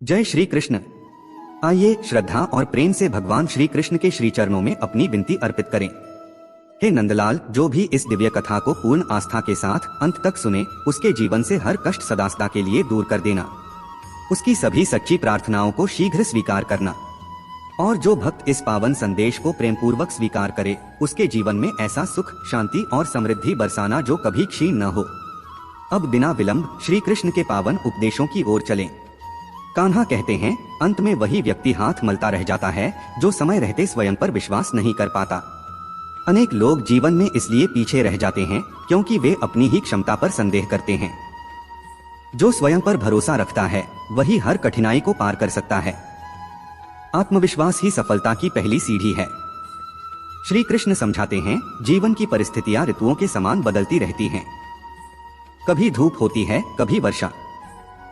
जय श्री कृष्ण। आइए श्रद्धा और प्रेम से भगवान श्री कृष्ण के श्री चरणों में अपनी विनती अर्पित करें। हे नंदलाल, जो भी इस दिव्य कथा को पूर्ण आस्था के साथ अंत तक सुने, उसके जीवन से हर कष्ट सदा सदा के लिए दूर कर देना। उसकी सभी सच्ची प्रार्थनाओं को शीघ्र स्वीकार करना। और जो भक्त इस पावन संदेश को प्रेम पूर्वक स्वीकार करे, उसके जीवन में ऐसा सुख, शांति और समृद्धि बरसाना जो कभी क्षीण न हो। अब बिना विलंब श्री कृष्ण के पावन उपदेशों की ओर चलें। कान्हा कहते हैं, अंत में वही व्यक्ति हाथ मलता रह जाता है जो समय रहते स्वयं पर विश्वास नहीं कर पाता। अनेक लोग जीवन में इसलिए पीछे रह जाते हैं क्योंकि वे अपनी ही क्षमता पर संदेह करते हैं। जो स्वयं पर भरोसा रखता है वही हर कठिनाई को पार कर सकता है। आत्मविश्वास ही सफलता की पहली सीढ़ी है। श्री कृष्ण समझाते हैं, जीवन की परिस्थितियां ऋतुओं के समान बदलती रहती हैं। कभी धूप होती है, कभी वर्षा।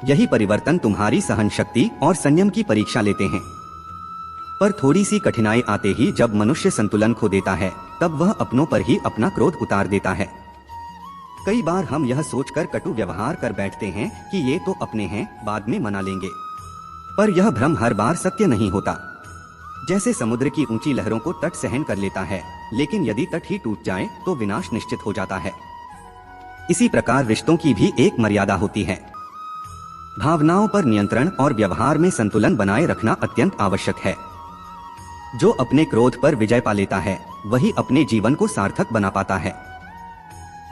यही परिवर्तन तुम्हारी सहन शक्ति और संयम की परीक्षा लेते हैं। पर थोड़ी सी कठिनाई आते ही जब मनुष्य संतुलन खो देता है, तब वह अपनों पर ही अपना क्रोध उतार देता है। कई बार हम यह सोचकर कटु व्यवहार कर बैठते हैं कि ये तो अपने हैं, बाद में मना लेंगे। पर यह भ्रम हर बार सत्य नहीं होता। जैसे समुद्र की ऊंची लहरों को तट सहन कर लेता है, लेकिन यदि तट ही टूट जाए तो विनाश निश्चित हो जाता है। इसी प्रकार रिश्तों की भी एक मर्यादा होती है। भावनाओं पर नियंत्रण और व्यवहार में संतुलन बनाए रखना अत्यंत आवश्यक है। जो अपने क्रोध पर विजय पा लेता है, वही अपने जीवन को सार्थक बना पाता है।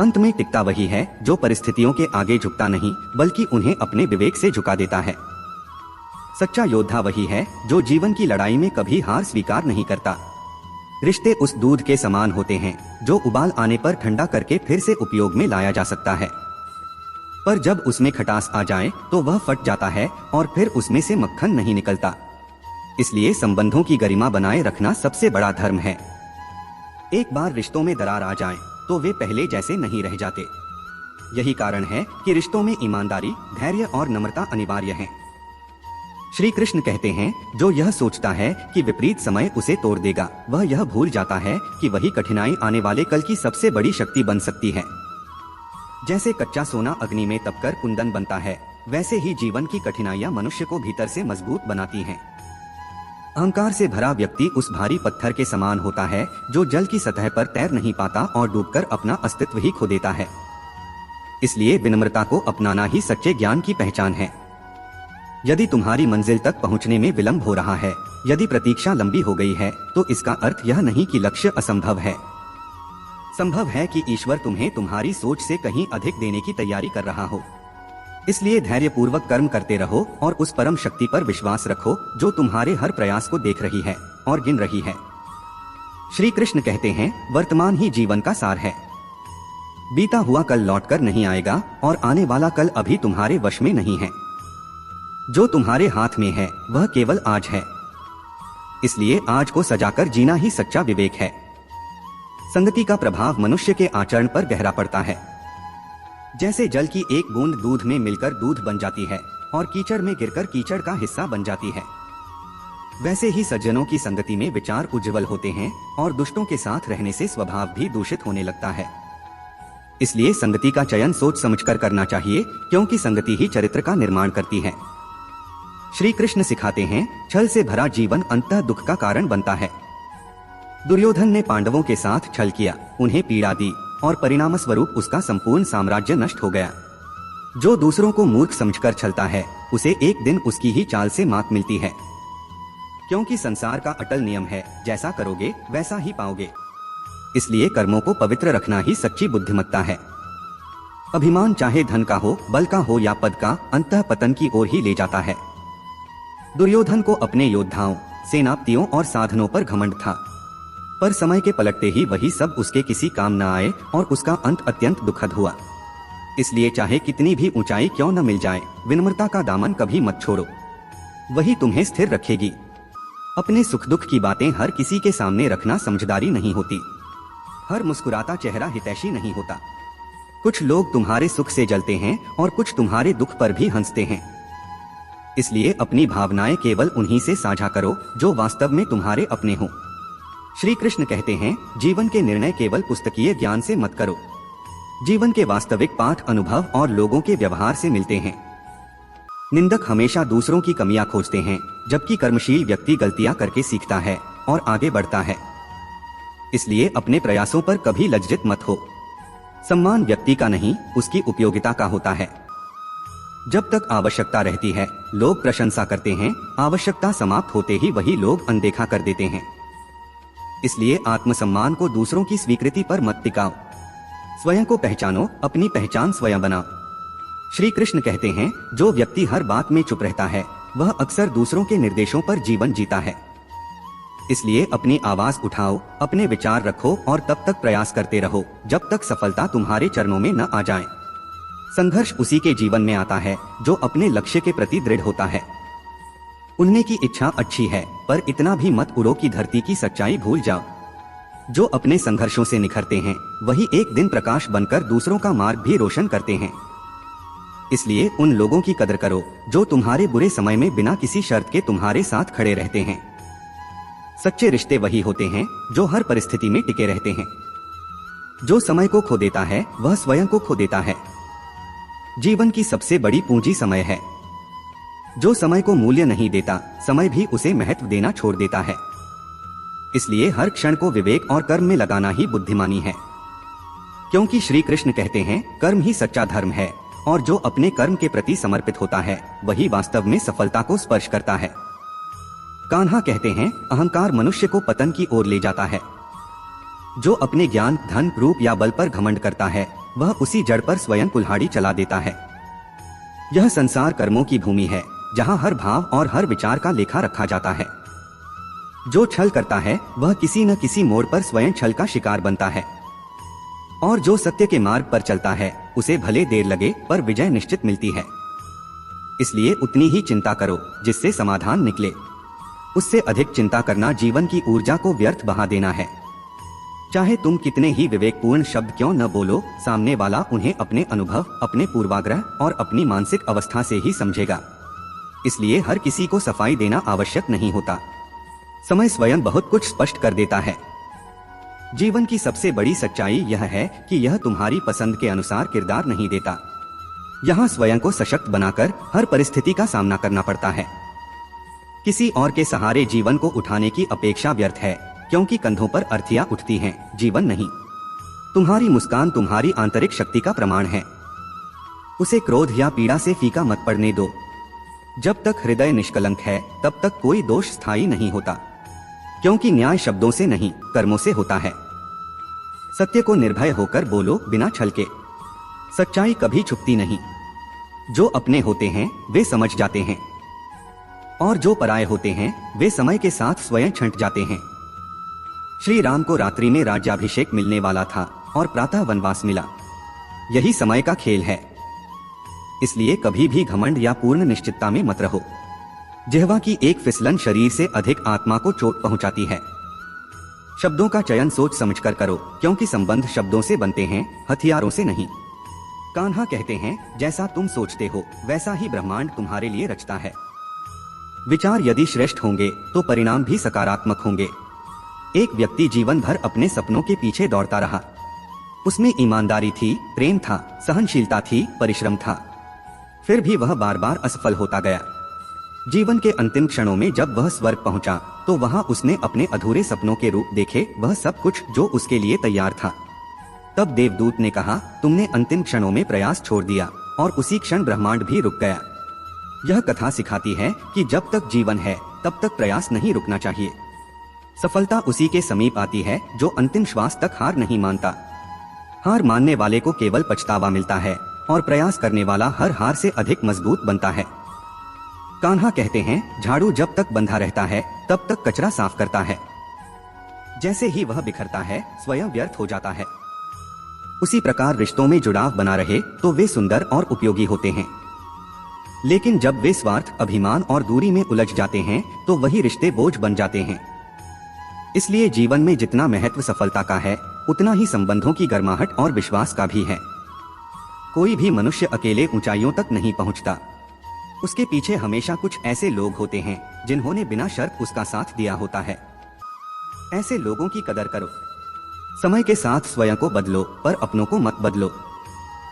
अंत में टिकता वही है जो परिस्थितियों के आगे झुकता नहीं, बल्कि उन्हें अपने विवेक से झुका देता है। सच्चा योद्धा वही है जो जीवन की लड़ाई में कभी हार स्वीकार नहीं करता। रिश्ते उस दूध के समान होते हैं जो उबाल आने पर ठंडा करके फिर से उपयोग में लाया जा सकता है। पर जब उसमें खटास आ जाए तो वह फट जाता है और फिर उसमें से मक्खन नहीं निकलता। इसलिए संबंधों की गरिमा बनाए रखना सबसे बड़ा धर्म है। एक बार रिश्तों में दरार आ जाए तो वे पहले जैसे नहीं रह जाते। यही कारण है कि रिश्तों में ईमानदारी, धैर्य और नम्रता अनिवार्य है। श्री कृष्ण कहते हैं, जो यह सोचता है कि विपरीत समय उसे तोड़ देगा, वह यह भूल जाता है कि वही कठिनाई आने वाले कल की सबसे बड़ी शक्ति बन सकती है। जैसे कच्चा सोना अग्नि में तपकर कुंदन बनता है, वैसे ही जीवन की कठिनाइयां मनुष्य को भीतर से मजबूत बनाती हैं। अहंकार से भरा व्यक्ति उस भारी पत्थर के समान होता है जो जल की सतह पर तैर नहीं पाता और डूबकर अपना अस्तित्व ही खो देता है। इसलिए विनम्रता को अपनाना ही सच्चे ज्ञान की पहचान है। यदि तुम्हारी मंजिल तक पहुंचने में विलंब हो रहा है, यदि प्रतीक्षा लंबी हो गई है, तो इसका अर्थ यह नहीं कि लक्ष्य असंभव है। संभव है कि ईश्वर तुम्हें तुम्हारी सोच से कहीं अधिक देने की तैयारी कर रहा हो। इसलिए धैर्यपूर्वक कर्म करते रहो और उस परम शक्ति पर विश्वास रखो जो तुम्हारे हर प्रयास को देख रही है और गिन रही है। श्री कृष्ण कहते हैं, वर्तमान ही जीवन का सार है। बीता हुआ कल लौटकर नहीं आएगा और आने वाला कल अभी तुम्हारे वश में नहीं है। जो तुम्हारे हाथ में है वह केवल आज है। इसलिए आज को सजाकर जीना ही सच्चा विवेक है। संगति का प्रभाव मनुष्य के आचरण पर गहरा पड़ता है। जैसे जल की एक बूंद दूध में मिलकर दूध बन जाती है और कीचड़ में गिरकर कीचड़ का हिस्सा बन जाती है, वैसे ही सज्जनों की संगति में विचार उज्जवल होते हैं और दुष्टों के साथ रहने से स्वभाव भी दूषित होने लगता है। इसलिए संगति का चयन सोच समझकर करना चाहिए, क्योंकि संगति ही चरित्र का निर्माण करती है। श्री कृष्ण सिखाते हैं, छल से भरा जीवन अंततः दुख का कारण बनता है। दुर्योधन ने पांडवों के साथ छल किया, उन्हें पीड़ा दी और परिणाम स्वरूप उसका संपूर्ण साम्राज्य नष्ट हो गया। जो दूसरों को मूर्ख समझकर छलता है, उसे एक दिन उसकी ही चाल से मात मिलती है। क्योंकि संसार का अटल नियम है, जैसा करोगे वैसा ही पाओगे। इसलिए कर्मों को पवित्र रखना ही सच्ची बुद्धिमत्ता है। अभिमान चाहे धन का हो, बल का हो या पद का, अंततः पतन की ओर ही ले जाता है। दुर्योधन को अपने योद्धाओं, सेनापतियों और साधनों पर घमंड था, पर समय के पलटते ही वही सब उसके किसी काम न आए और उसका अंत अत्यंत दुखद हुआ। इसलिए चाहे कितनी भी ऊंचाई क्यों न मिल जाए, विनम्रता का दामन कभी मत छोड़ो, वही तुम्हें स्थिर रखेगी। अपने सुख दुख की बातें हर किसी के सामने रखना समझदारी नहीं होती। हर मुस्कुराता चेहरा हितैषी नहीं होता। कुछ लोग तुम्हारे सुख से जलते हैं और कुछ तुम्हारे दुख पर भी हंसते हैं। इसलिए अपनी भावनाएं केवल उन्हीं से साझा करो जो वास्तव में तुम्हारे अपने हों। श्री कृष्ण कहते हैं, जीवन के निर्णय केवल पुस्तकीय ज्ञान से मत करो। जीवन के वास्तविक पाठ अनुभव और लोगों के व्यवहार से मिलते हैं। निंदक हमेशा दूसरों की कमियां खोजते हैं, जबकि कर्मशील व्यक्ति गलतियां करके सीखता है और आगे बढ़ता है। इसलिए अपने प्रयासों पर कभी लज्जित मत हो। सम्मान व्यक्ति का नहीं, उसकी उपयोगिता का होता है। जब तक आवश्यकता रहती है, लोग प्रशंसा करते हैं, आवश्यकता समाप्त होते ही वही लोग अनदेखा कर देते हैं। इसलिए आत्मसम्मान को दूसरों की स्वीकृति पर मत टिकाओ। स्वयं को पहचानो, अपनी पहचान स्वयं बनाओ। श्री कृष्ण कहते हैं, जो व्यक्ति हर बात में चुप रहता है, वह अक्सर दूसरों के निर्देशों पर जीवन जीता है। इसलिए अपनी आवाज उठाओ, अपने विचार रखो और तब तक प्रयास करते रहो जब तक सफलता तुम्हारे चरणों में न आ जाए। संघर्ष उसी के जीवन में आता है जो अपने लक्ष्य के प्रति दृढ़ होता है। उड़ने की इच्छा अच्छी है, पर इतना भी मत उड़ो कि धरती की सच्चाई भूल जाओ। जो अपने संघर्षों से निखरते हैं, वही एक दिन प्रकाश बनकर दूसरों का मार्ग भी रोशन करते हैं। इसलिए उन लोगों की कदर करो जो तुम्हारे बुरे समय में बिना किसी शर्त के तुम्हारे साथ खड़े रहते हैं। सच्चे रिश्ते वही होते हैं जो हर परिस्थिति में टिके रहते हैं। जो समय को खो देता है, वह स्वयं को खो देता है। जीवन की सबसे बड़ी पूंजी समय है। जो समय को मूल्य नहीं देता, समय भी उसे महत्व देना छोड़ देता है। इसलिए हर क्षण को विवेक और कर्म में लगाना ही बुद्धिमानी है। क्योंकि श्री कृष्ण कहते हैं, कर्म ही सच्चा धर्म है और जो अपने कर्म के प्रति समर्पित होता है, वही वास्तव में सफलता को स्पर्श करता है। कान्हा कहते हैं, अहंकार मनुष्य को पतन की ओर ले जाता है। जो अपने ज्ञान, धन, रूप या बल पर घमंड करता है, वह उसी जड़ पर स्वयं कुल्हाड़ी चला देता है। यह संसार कर्मों की भूमि है, जहां हर भाव और हर विचार का लेखा रखा जाता है। जो छल करता है, वह किसी न किसी मोड़ पर स्वयं छल का शिकार बनता है। और जो सत्य के मार्ग पर चलता है, उसे भले देर लगे पर विजय निश्चित मिलती है। इसलिए उतनी ही चिंता करो जिससे समाधान निकले। उससे अधिक चिंता करना जीवन की ऊर्जा को व्यर्थ बहा देना है। चाहे तुम कितने ही विवेकपूर्ण शब्द क्यों न बोलो, सामने वाला उन्हें अपने अनुभव, अपने पूर्वाग्रह और अपनी मानसिक अवस्था से ही समझेगा। इसलिए हर किसी को सफाई देना आवश्यक नहीं होता। समय स्वयं बहुत कुछ स्पष्ट कर देता है। जीवन की सबसे बड़ी सच्चाई यह है कि यह तुम्हारी पसंद के अनुसार किरदार नहीं देता। यहाँ स्वयं को सशक्त बनाकर हर परिस्थिति का सामना करना पड़ता है। किसी और के सहारे जीवन को उठाने की अपेक्षा व्यर्थ है, क्योंकि कंधों पर अर्थियां उठती हैं, जीवन नहीं। तुम्हारी मुस्कान तुम्हारी आंतरिक शक्ति का प्रमाण है। उसे क्रोध या पीड़ा से फीका मत पड़ने दो। जब तक हृदय निष्कलंक है, तब तक कोई दोष स्थायी नहीं होता, क्योंकि न्याय शब्दों से नहीं, कर्मों से होता है। सत्य को निर्भय होकर बोलो, बिना छल के। सच्चाई कभी छुपती नहीं। जो अपने होते हैं, वे समझ जाते हैं, और जो पराये होते हैं, वे समय के साथ स्वयं छंट जाते हैं। श्री राम को रात्रि में राज्याभिषेक मिलने वाला था और प्रातः वनवास मिला। यही समय का खेल है। इसलिए कभी भी घमंड या पूर्ण निश्चितता में मत रहो। जिह्वा की एक फिसलन शरीर से अधिक आत्मा को चोट पहुंचाती है। शब्दों का चयन सोच समझकर करो, क्योंकि संबंध शब्दों से बनते हैं, हथियारों से नहीं। कान्हा कहते हैं, जैसा तुम सोचते हो, वैसा ही ब्रह्मांड तुम्हारे लिए रचता है। विचार यदि श्रेष्ठ होंगे, तो परिणाम भी सकारात्मक होंगे। एक व्यक्ति जीवन भर अपने सपनों के पीछे दौड़ता रहा। उसमें ईमानदारी थी, प्रेम था, सहनशीलता थी, परिश्रम था। फिर भी वह बार बार असफल होता गया। जीवन के अंतिम क्षणों में जब वह स्वर्ग पहुंचा, तो वहां उसने अपने अधूरे सपनों के रूप देखे, वह सब कुछ जो उसके लिए तैयार था। तब देवदूत ने कहा, तुमने अंतिम क्षणों में प्रयास छोड़ दिया, और उसी क्षण ब्रह्मांड भी रुक गया। यह कथा सिखाती है कि जब तक जीवन है, तब तक प्रयास नहीं रुकना चाहिए। सफलता उसी के समीप आती है जो अंतिम श्वास तक हार नहीं मानता। हार मानने वाले को केवल पछतावा मिलता है, और प्रयास करने वाला हर हार से अधिक मजबूत बनता है। कान्हा कहते हैं, झाड़ू जब तक बंधा रहता है, तब तक कचरा साफ करता है। जैसे ही वह बिखरता है, स्वयं व्यर्थ हो जाता है। उसी प्रकार रिश्तों में जुड़ाव बना रहे तो वे सुंदर और उपयोगी होते हैं। लेकिन जब वे स्वार्थ, अभिमान और दूरी में उलझ जाते हैं, तो वही रिश्ते बोझ बन जाते हैं। इसलिए जीवन में जितना महत्व सफलता का है, उतना ही संबंधों की गर्माहट और विश्वास का भी है। कोई भी मनुष्य अकेले ऊंचाइयों तक नहीं पहुंचता। उसके पीछे हमेशा कुछ ऐसे लोग होते हैं जिन्होंने बिना शर्त उसका साथ दिया होता है। ऐसे लोगों की कदर करो। समय के साथ स्वयं को बदलो, पर अपनों को मत बदलो,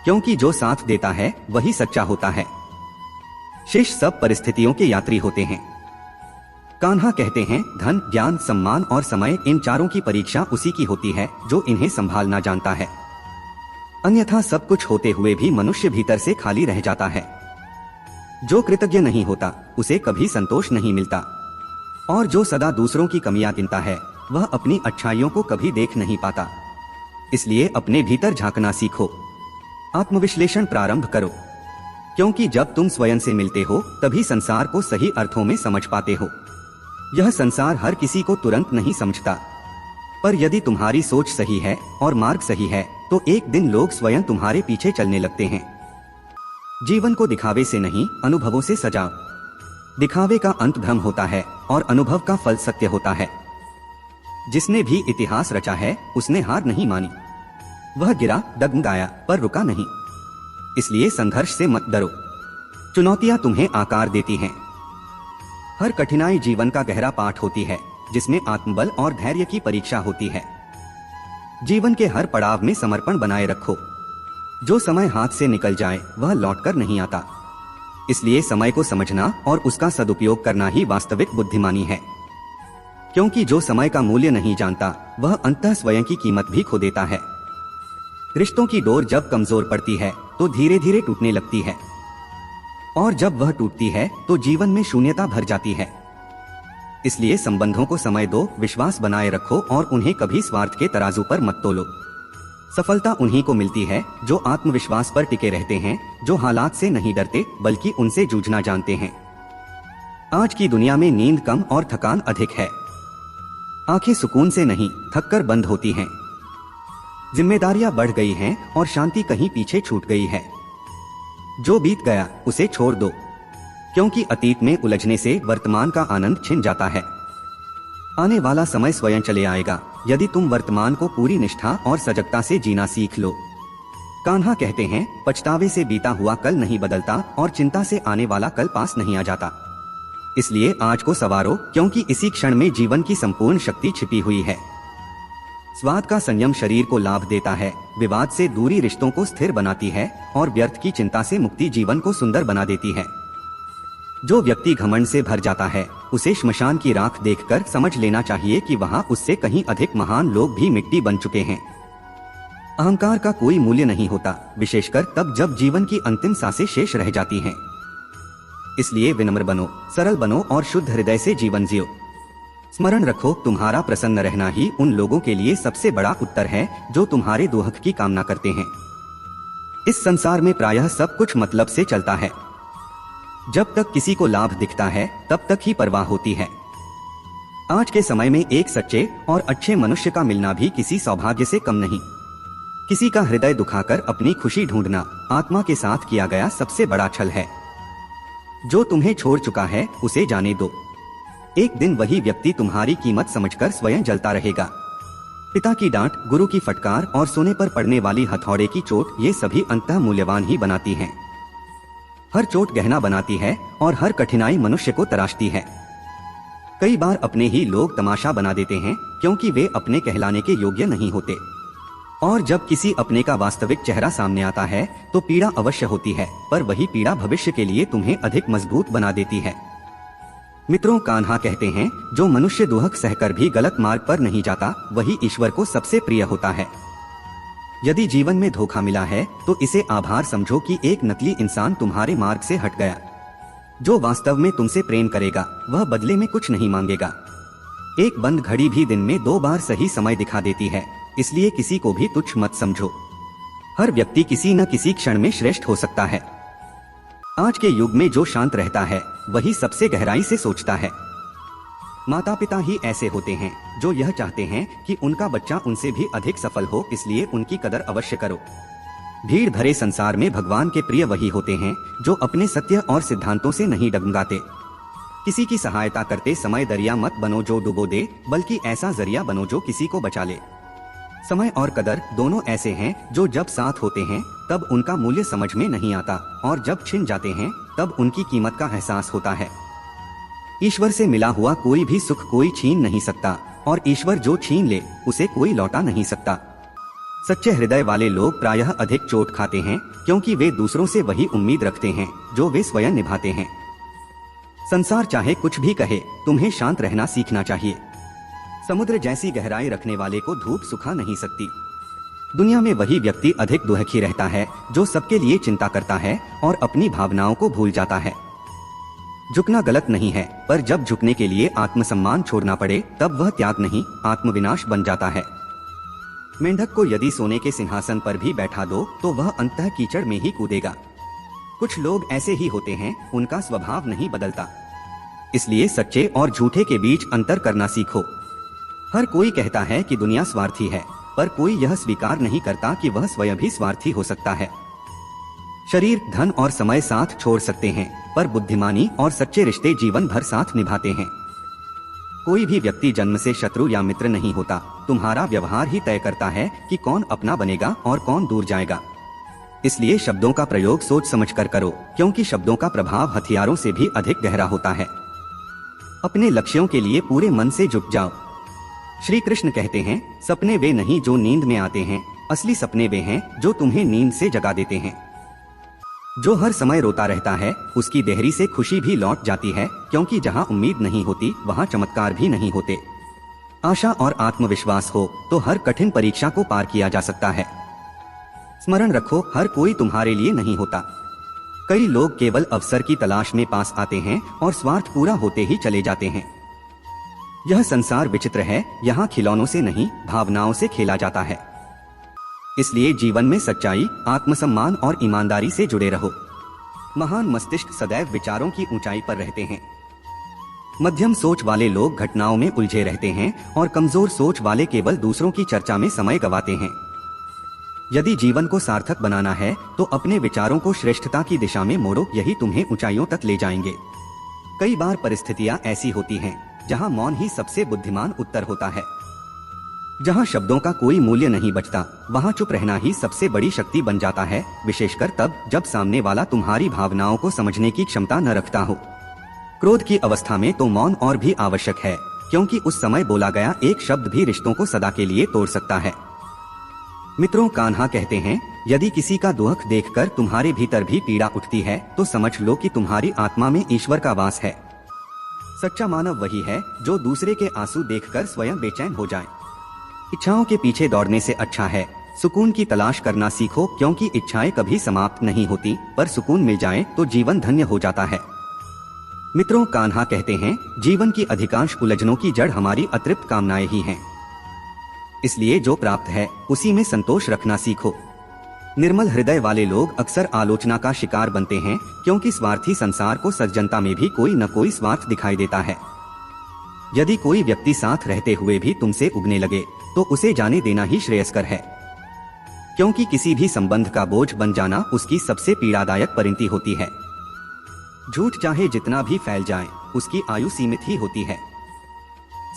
क्योंकि जो साथ देता है वही सच्चा होता है। शेष सब परिस्थितियों के यात्री होते हैं। कान्हा कहते हैं, धन, ज्ञान, सम्मान और समय, इन चारों की परीक्षा उसी की होती है जो इन्हें संभालना जानता है। अन्यथा सब कुछ होते हुए भी मनुष्य भीतर से खाली रह जाता है। जो कृतज्ञ नहीं होता उसे कभी संतोष नहीं मिलता, और जो सदा दूसरों की कमियां गिनता है वह अपनी अच्छाइयों को कभी देख नहीं पाता। इसलिए अपने भीतर झांकना सीखो, आत्मविश्लेषण प्रारंभ करो, क्योंकि जब तुम स्वयं से मिलते हो तभी संसार को सही अर्थों में समझ पाते हो। यह संसार हर किसी को तुरंत नहीं समझता, पर यदि तुम्हारी सोच सही है और मार्ग सही है तो एक दिन लोग स्वयं तुम्हारे पीछे चलने लगते हैं। जीवन को दिखावे से नहीं, अनुभवों से सजाओ। दिखावे का अंत भ्रम होता है और अनुभव का फल सत्य होता है। जिसने भी इतिहास रचा है उसने हार नहीं मानी। वह गिरा, डगमगाया, पर रुका नहीं। इसलिए संघर्ष से मत डरो, चुनौतियां तुम्हें आकार देती हैं। हर कठिनाई जीवन का गहरा पाठ होती है, जिसमें आत्मबल और धैर्य की परीक्षा होती है। जीवन के हर पड़ाव में समर्पण बनाए रखो। जो समय हाथ से निकल जाए वह लौटकर नहीं आता। इसलिए समय को समझना और उसका सदुपयोग करना ही वास्तविक बुद्धिमानी है, क्योंकि जो समय का मूल्य नहीं जानता वह अंततः स्वयं की कीमत भी खो देता है। रिश्तों की डोर जब कमजोर पड़ती है तो धीरे धीरे टूटने लगती है, और जब वह टूटती है तो जीवन में शून्यता भर जाती है। इसलिए संबंधों को समय दो, विश्वास बनाए रखो और उन्हें कभी स्वार्थ के तराजू पर मत तोलो। सफलता उन्हीं को मिलती है जो आत्मविश्वास पर टिके रहते हैं, जो हालात से नहीं डरते बल्कि उनसे जूझना जानते हैं। आज की दुनिया में नींद कम और थकान अधिक है। आंखें सुकून से नहीं, थककर बंद होती हैं। जिम्मेदारियां बढ़ गई हैं और शांति कहीं पीछे छूट गई है। जो बीत गया उसे छोड़ दो, क्योंकि अतीत में उलझने से वर्तमान का आनंद छिन जाता है। आने वाला समय स्वयं चले आएगा यदि तुम वर्तमान को पूरी निष्ठा और सजगता से जीना सीख लो। कान्हा कहते हैं, पछतावे से बीता हुआ कल नहीं बदलता और चिंता से आने वाला कल पास नहीं आ जाता। इसलिए आज को संवारो, क्योंकि इसी क्षण में जीवन की संपूर्ण शक्ति छिपी हुई है। स्वाद का संयम शरीर को लाभ देता है, विवाद से दूरी रिश्तों को स्थिर बनाती है और व्यर्थ की चिंता से मुक्ति जीवन को सुंदर बना देती है। जो व्यक्ति घमंड से भर जाता है उसे श्मशान की राख देखकर समझ लेना चाहिए कि वहां उससे कहीं अधिक महान लोग भी मिट्टी बन चुके हैं। अहंकार का कोई मूल्य नहीं होता, विशेषकर तब जब जीवन की अंतिम सांसें शेष रह जाती हैं। इसलिए विनम्र बनो, सरल बनो और शुद्ध हृदय से जीवन जियो। स्मरण रखो, तुम्हारा प्रसन्न रहना ही उन लोगों के लिए सबसे बड़ा उत्तर है जो तुम्हारे दुख की कामना करते हैं। इस संसार में प्रायः सब कुछ मतलब से चलता है। जब तक किसी को लाभ दिखता है तब तक ही परवाह होती है। आज के समय में एक सच्चे और अच्छे मनुष्य का मिलना भी किसी सौभाग्य से कम नहीं। किसी का हृदय दुखाकर अपनी खुशी ढूंढना आत्मा के साथ किया गया सबसे बड़ा छल है। जो तुम्हें छोड़ चुका है उसे जाने दो। एक दिन वही व्यक्ति तुम्हारी कीमत समझकर स्वयं जलता रहेगा। पिता की डांट, गुरु की फटकार और सोने पर पड़ने वाली हथौड़े की चोट, ये सभी अंततः मूल्यवान ही बनाती हैं। हर चोट गहना बनाती है और हर कठिनाई मनुष्य को तराशती है। कई बार अपने ही लोग तमाशा बना देते हैं, क्योंकि वे अपने कहलाने के योग्य नहीं होते। और जब किसी अपने का वास्तविक चेहरा सामने आता है तो पीड़ा अवश्य होती है, पर वही पीड़ा भविष्य के लिए तुम्हें अधिक मजबूत बना देती है। मित्रों, कान्हा कहते हैं, जो मनुष्य दुहक सहकर भी गलत मार्ग पर नहीं जाता वही ईश्वर को सबसे प्रिय होता है। यदि जीवन में धोखा मिला है तो इसे आभार समझो कि एक नकली इंसान तुम्हारे मार्ग से हट गया। जो वास्तव में तुमसे प्रेम करेगा वह बदले में कुछ नहीं मांगेगा। एक बंद घड़ी भी दिन में 2 बार सही समय दिखा देती है, इसलिए किसी को भी तुच्छ मत समझो। हर व्यक्ति किसी न किसी क्षण में श्रेष्ठ हो सकता है। आज के युग में जो शांत रहता है वही सबसे गहराई से सोचता है। माता पिता ही ऐसे होते हैं जो यह चाहते हैं कि उनका बच्चा उनसे भी अधिक सफल हो, इसलिए उनकी कदर अवश्य करो। भीड़ भरे संसार में भगवान के प्रिय वही होते हैं जो अपने सत्य और सिद्धांतों से नहीं डगमगाते। किसी की सहायता करते समय दरिया मत बनो जो डुबो दे, बल्कि ऐसा जरिया बनो जो किसी को बचा ले। समय और कदर दोनों ऐसे हैं जो जब साथ होते हैं तब उनका मूल्य समझ में नहीं आता, और जब छिन जाते हैं तब उनकी कीमत का एहसास होता है। ईश्वर से मिला हुआ कोई भी सुख कोई छीन नहीं सकता, और ईश्वर जो छीन ले उसे कोई लौटा नहीं सकता। सच्चे हृदय वाले लोग प्रायः अधिक चोट खाते हैं, क्योंकि वे दूसरों से वही उम्मीद रखते हैं जो वे स्वयं निभाते हैं। संसार चाहे कुछ भी कहे, तुम्हें शांत रहना सीखना चाहिए। समुद्र जैसी गहराई रखने वाले को धूप सुखा नहीं सकती। दुनिया में वही व्यक्ति अधिक दुखी रहता है जो सबके लिए चिंता करता है और अपनी भावनाओं को भूल जाता है। झुकना गलत नहीं है, पर जब झुकने के लिए आत्मसम्मान छोड़ना पड़े तब वह त्याग नहीं, आत्मविनाश बन जाता है। मेंढक को यदि सोने के सिंहासन पर भी बैठा दो तो वह अंततः कीचड़ में ही कूदेगा। कुछ लोग ऐसे ही होते हैं, उनका स्वभाव नहीं बदलता। इसलिए सच्चे और झूठे के बीच अंतर करना सीखो। हर कोई कहता है कि दुनिया स्वार्थी है, पर कोई यह स्वीकार नहीं करता कि वह स्वयं भी स्वार्थी हो सकता है। शरीर, धन और समय साथ छोड़ सकते हैं, पर बुद्धिमानी और सच्चे रिश्ते जीवन भर साथ निभाते हैं। कोई भी व्यक्ति जन्म से शत्रु या मित्र नहीं होता। तुम्हारा व्यवहार ही तय करता है कि कौन अपना बनेगा और कौन दूर जाएगा। इसलिए शब्दों का प्रयोग सोच समझकर करो, क्योंकि शब्दों का प्रभाव हथियारों से भी अधिक गहरा होता है। अपने लक्ष्यों के लिए पूरे मन से झुक जाओ। श्री कृष्ण कहते हैं, सपने वे नहीं जो नींद में आते हैं, असली सपने वे हैं जो तुम्हें नींद से जगा देते हैं। जो हर समय रोता रहता है, उसकी देहरी से खुशी भी लौट जाती है, क्योंकि जहाँ उम्मीद नहीं होती वहाँ चमत्कार भी नहीं होते। आशा और आत्मविश्वास हो तो हर कठिन परीक्षा को पार किया जा सकता है। स्मरण रखो, हर कोई तुम्हारे लिए नहीं होता। कई लोग केवल अवसर की तलाश में पास आते हैं और स्वार्थ पूरा होते ही चले जाते हैं। यह संसार विचित्र है, यहाँ खिलौनों से नहीं, भावनाओं से खेला जाता है। इसलिए जीवन में सच्चाई, आत्मसम्मान और ईमानदारी से जुड़े रहो। महान मस्तिष्क सदैव विचारों की ऊंचाई पर रहते हैं। मध्यम सोच वाले लोग घटनाओं में उलझे रहते हैं और कमजोर सोच वाले केवल दूसरों की चर्चा में समय गंवाते हैं। यदि जीवन को सार्थक बनाना है तो अपने विचारों को श्रेष्ठता की दिशा में मोड़ो, यही तुम्हें ऊंचाइयों तक ले जाएंगे। कई बार परिस्थितियां ऐसी होती हैं जहां मौन ही सबसे बुद्धिमान उत्तर होता है। जहां शब्दों का कोई मूल्य नहीं बचता, वहां चुप रहना ही सबसे बड़ी शक्ति बन जाता है, विशेषकर तब जब सामने वाला तुम्हारी भावनाओं को समझने की क्षमता न रखता हो। क्रोध की अवस्था में तो मौन और भी आवश्यक है, क्योंकि उस समय बोला गया एक शब्द भी रिश्तों को सदा के लिए तोड़ सकता है। मित्रों, कान्हा कहते हैं, यदि किसी का दुख देखकर तुम्हारे भीतर भी पीड़ा उठती है तो समझ लो कि तुम्हारी आत्मा में ईश्वर का वास है। सच्चा मानव वही है जो दूसरे के आंसू देखकर स्वयं बेचैन हो जाए। इच्छाओं के पीछे दौड़ने से अच्छा है सुकून की तलाश करना सीखो, क्योंकि इच्छाएं कभी समाप्त नहीं होती, पर सुकून मिल जाए तो जीवन धन्य हो जाता है। मित्रों, कान्हा कहते हैं, जीवन की अधिकांश उलझनों की जड़ हमारी अतृप्त कामनाएं ही हैं। इसलिए जो प्राप्त है उसी में संतोष रखना सीखो। निर्मल हृदय वाले लोग अक्सर आलोचना का शिकार बनते हैं, क्योंकि स्वार्थी संसार को सज्जनता में भी कोई न कोई स्वार्थ दिखाई देता है। यदि कोई व्यक्ति साथ रहते हुए भी तुमसे उगने लगे तो उसे जाने देना ही श्रेयस्कर है, क्योंकि किसी भी संबंध का बोझ बन जाना उसकी सबसे पीड़ादायक परिणति होती है। झूठ चाहे जितना भी फैल जाए, उसकी आयु सीमित ही होती है।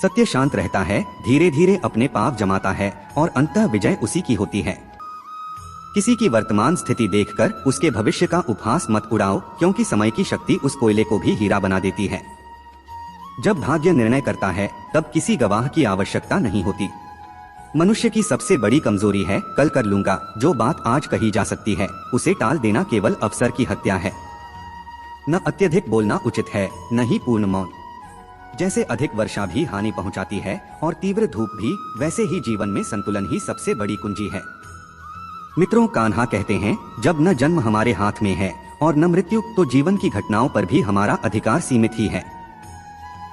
सत्य शांत रहता है, धीरे धीरे अपने पाप जमाता है और अंततः विजय उसी की होती है। किसी की वर्तमान स्थिति देखकर उसके भविष्य का उपहास मत उड़ाओ, क्योंकि समय की शक्ति उस कोयले को भी हीरा बना देती है। जब भाग्य निर्णय करता है तब किसी गवाह की आवश्यकता नहीं होती। मनुष्य की सबसे बड़ी कमजोरी है कल कर लूंगा। जो बात आज कही जा सकती है उसे टाल देना केवल अवसर की हत्या है। न अत्यधिक बोलना उचित है, न ही पूर्ण मौन। जैसे अधिक वर्षा भी हानि पहुंचाती है और तीव्र धूप भी, वैसे ही जीवन में संतुलन ही सबसे बड़ी कुंजी है। मित्रों, कान्हा कहते हैं, जब न जन्म हमारे हाथ में है और न मृत्यु, तो जीवन की घटनाओं पर भी हमारा अधिकार सीमित ही है।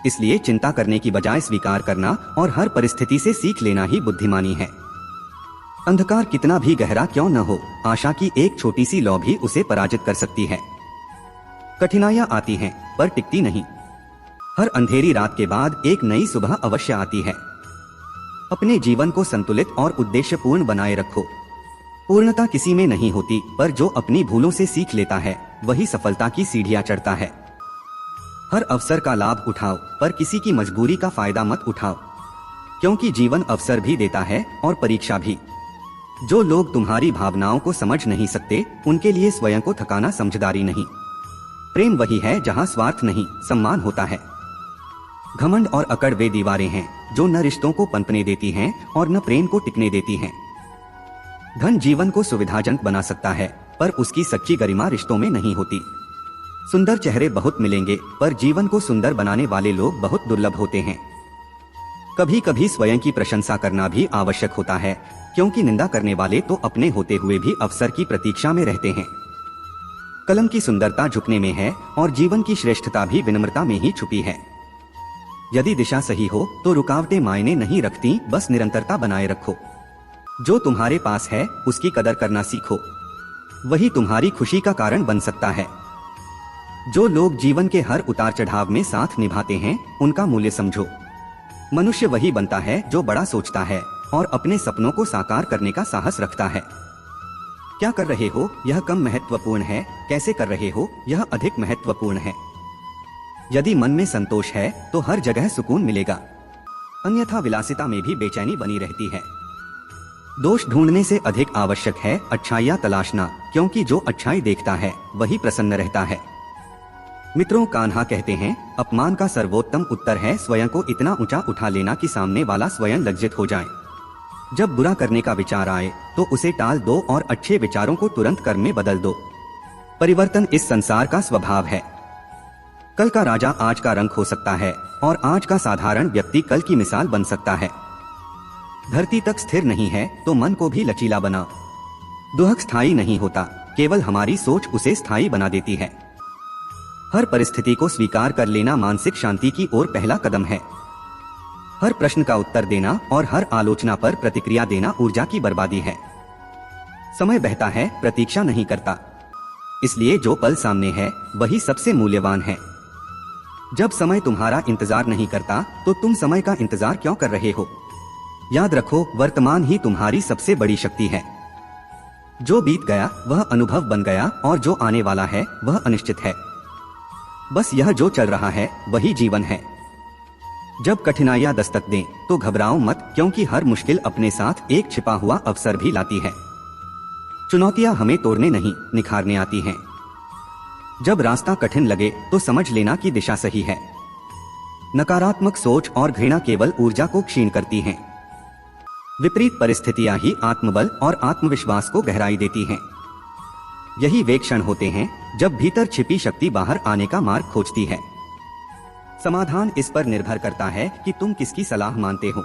इसलिए चिंता करने की बजाय स्वीकार करना और हर परिस्थिति से सीख लेना ही बुद्धिमानी है। अंधकार कितना भी गहरा क्यों न हो, आशा की एक छोटी सी लौ भी उसे पराजित कर सकती है। कठिनाइयां आती हैं पर टिकती नहीं। हर अंधेरी रात के बाद एक नई सुबह अवश्य आती है। अपने जीवन को संतुलित और उद्देश्यपूर्ण बनाए रखो। पूर्णता किसी में नहीं होती, पर जो अपनी भूलों से सीख लेता है वही सफलता की सीढ़ियां चढ़ता है। हर अवसर का लाभ उठाओ, पर किसी की मजबूरी का फायदा मत उठाओ, क्योंकि जीवन अवसर भी देता है और परीक्षा भी। जो लोग तुम्हारी भावनाओं को समझ नहीं सकते, उनके लिए स्वयं को थकाना समझदारी नहीं। प्रेम वही है जहां स्वार्थ नहीं, सम्मान होता है। घमंड और अकड़ वे दीवारें हैं जो न रिश्तों को पनपने देती हैं और न प्रेम को टिकने देती हैं। धन जीवन को सुविधाजनक बना सकता है, पर उसकी सच्ची गरिमा रिश्तों में नहीं होती। सुंदर चेहरे बहुत मिलेंगे, पर जीवन को सुंदर बनाने वाले लोग बहुत दुर्लभ होते हैं। कभी कभी स्वयं की प्रशंसा करना भी आवश्यक होता है, क्योंकि निंदा करने वाले तो अपने होते हुए भी अवसर की प्रतीक्षा में रहते हैं। कलम की सुंदरता झुकने में है और जीवन की श्रेष्ठता भी विनम्रता में ही छुपी है। यदि दिशा सही हो तो रुकावटें मायने नहीं रखती, बस निरंतरता बनाए रखो। जो तुम्हारे पास है उसकी कदर करना सीखो, वही तुम्हारी खुशी का कारण बन सकता है। जो लोग जीवन के हर उतार चढ़ाव में साथ निभाते हैं, उनका मूल्य समझो। मनुष्य वही बनता है जो बड़ा सोचता है और अपने सपनों को साकार करने का साहस रखता है। क्या कर रहे हो यह कम महत्वपूर्ण है, कैसे कर रहे हो यह अधिक महत्वपूर्ण है। यदि मन में संतोष है तो हर जगह सुकून मिलेगा, अन्यथा विलासिता में भी बेचैनी बनी रहती है। दोष ढूंढने से अधिक आवश्यक है अच्छाइयाँ तलाशना, क्योंकि जो अच्छाई देखता है वही प्रसन्न रहता है। मित्रों, कान्हा कहते हैं, अपमान का सर्वोत्तम उत्तर है स्वयं को इतना ऊंचा उठा लेना कि सामने वाला स्वयं लज्जित हो जाए। जब बुरा करने का विचार आए तो उसे टाल दो और अच्छे विचारों को तुरंत कर्म में बदल दो। परिवर्तन इस संसार का स्वभाव है। कल का राजा आज का रंक हो सकता है और आज का साधारण व्यक्ति कल की मिसाल बन सकता है। धरती तक स्थिर नहीं है तो मन को भी लचीला बना। दुहक स्थायी नहीं होता, केवल हमारी सोच उसे स्थायी बना देती है। हर परिस्थिति को स्वीकार कर लेना मानसिक शांति की ओर पहला कदम है। हर प्रश्न का उत्तर देना और हर आलोचना पर प्रतिक्रिया देना ऊर्जा की बर्बादी है। समय बहता है, प्रतीक्षा नहीं करता, इसलिए जो पल सामने है वही सबसे मूल्यवान है। जब समय तुम्हारा इंतजार नहीं करता तो तुम समय का इंतजार क्यों कर रहे हो। याद रखो, वर्तमान ही तुम्हारी सबसे बड़ी शक्ति है। जो बीत गया वह अनुभव बन गया और जो आने वाला है वह अनिश्चित है। बस यह जो चल रहा है वही जीवन है। जब कठिनाइयां दस्तक दें तो घबराओ मत, क्योंकि हर मुश्किल अपने साथ एक छिपा हुआ अवसर भी लाती है। चुनौतियां हमें तोड़ने नहीं, निखारने आती हैं। जब रास्ता कठिन लगे तो समझ लेना कि दिशा सही है। नकारात्मक सोच और घृणा केवल ऊर्जा को क्षीण करती हैं। विपरीत परिस्थितियां ही आत्मबल और आत्मविश्वास को गहराई देती हैं। यही वे क्षण होते हैं जब भीतर छिपी शक्ति बाहर आने का मार्ग खोजती है। समाधान इस पर निर्भर करता है कि तुम किसकी सलाह मानते हो।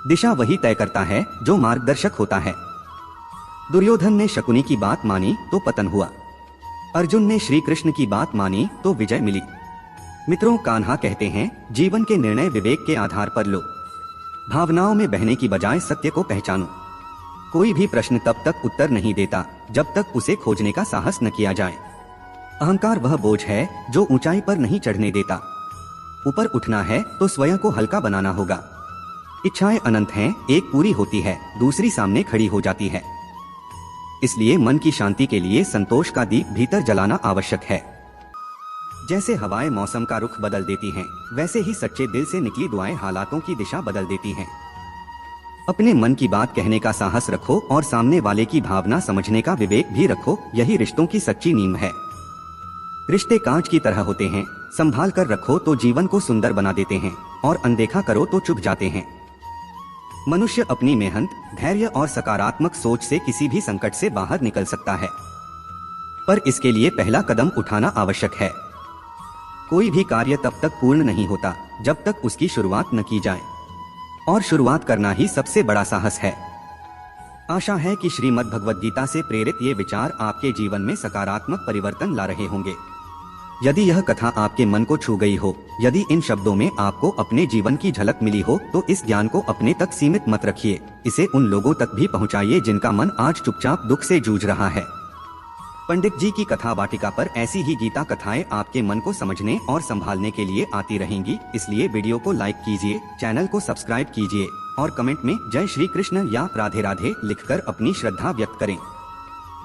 दिशा वही तय करता है जो मार्गदर्शक होता है। दुर्योधन ने शकुनी की बात मानी तो पतन हुआ, अर्जुन ने श्री कृष्ण की बात मानी तो विजय मिली। मित्रों, कान्हा कहते हैं, जीवन के निर्णय विवेक के आधार पर लो। भावनाओं में बहने की बजाय सत्य को पहचानो। कोई भी प्रश्न तब तक उत्तर नहीं देता जब तक उसे खोजने का साहस न किया जाए। अहंकार वह बोझ है जो ऊंचाई पर नहीं चढ़ने देता। ऊपर उठना है तो स्वयं को हल्का बनाना होगा। इच्छाएं अनंत हैं, एक पूरी होती है दूसरी सामने खड़ी हो जाती है। इसलिए मन की शांति के लिए संतोष का दीप भीतर जलाना आवश्यक है। जैसे हवाएं मौसम का रुख बदल देती हैं, वैसे ही सच्चे दिल से निकली दुआएं हालातों की दिशा बदल देती हैं। अपने मन की बात कहने का साहस रखो और सामने वाले की भावना समझने का विवेक भी रखो। यही रिश्तों की सच्ची नींव है। रिश्ते कांच की तरह होते हैं, संभाल कर रखो तो जीवन को सुंदर बना देते हैं और अनदेखा करो तो चुभ जाते हैं। मनुष्य अपनी मेहनत, धैर्य और सकारात्मक सोच से किसी भी संकट से बाहर निकल सकता है, पर इसके लिए पहला कदम उठाना आवश्यक है। कोई भी कार्य तब तक पूर्ण नहीं होता जब तक उसकी शुरुआत न की जाए, और शुरुआत करना ही सबसे बड़ा साहस है। आशा है कि श्रीमद् भगवद गीता से प्रेरित ये विचार आपके जीवन में सकारात्मक परिवर्तन ला रहे होंगे। यदि यह कथा आपके मन को छू गई हो, यदि इन शब्दों में आपको अपने जीवन की झलक मिली हो, तो इस ज्ञान को अपने तक सीमित मत रखिए। इसे उन लोगों तक भी पहुंचाइए जिनका मन आज चुपचाप दुख से जूझ रहा है। पंडित जी की कथा वाटिका पर ऐसी ही गीता कथाएं आपके मन को समझने और संभालने के लिए आती रहेंगी। इसलिए वीडियो को लाइक कीजिए, चैनल को सब्सक्राइब कीजिए और कमेंट में जय श्री कृष्ण या राधे राधे लिखकर अपनी श्रद्धा व्यक्त करें।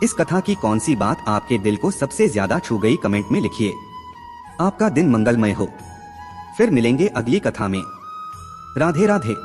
इस कथा की कौन सी बात आपके दिल को सबसे ज्यादा छू गई, कमेंट में लिखिए। आपका दिन मंगलमय हो। फिर मिलेंगे अगली कथा में। राधे राधे।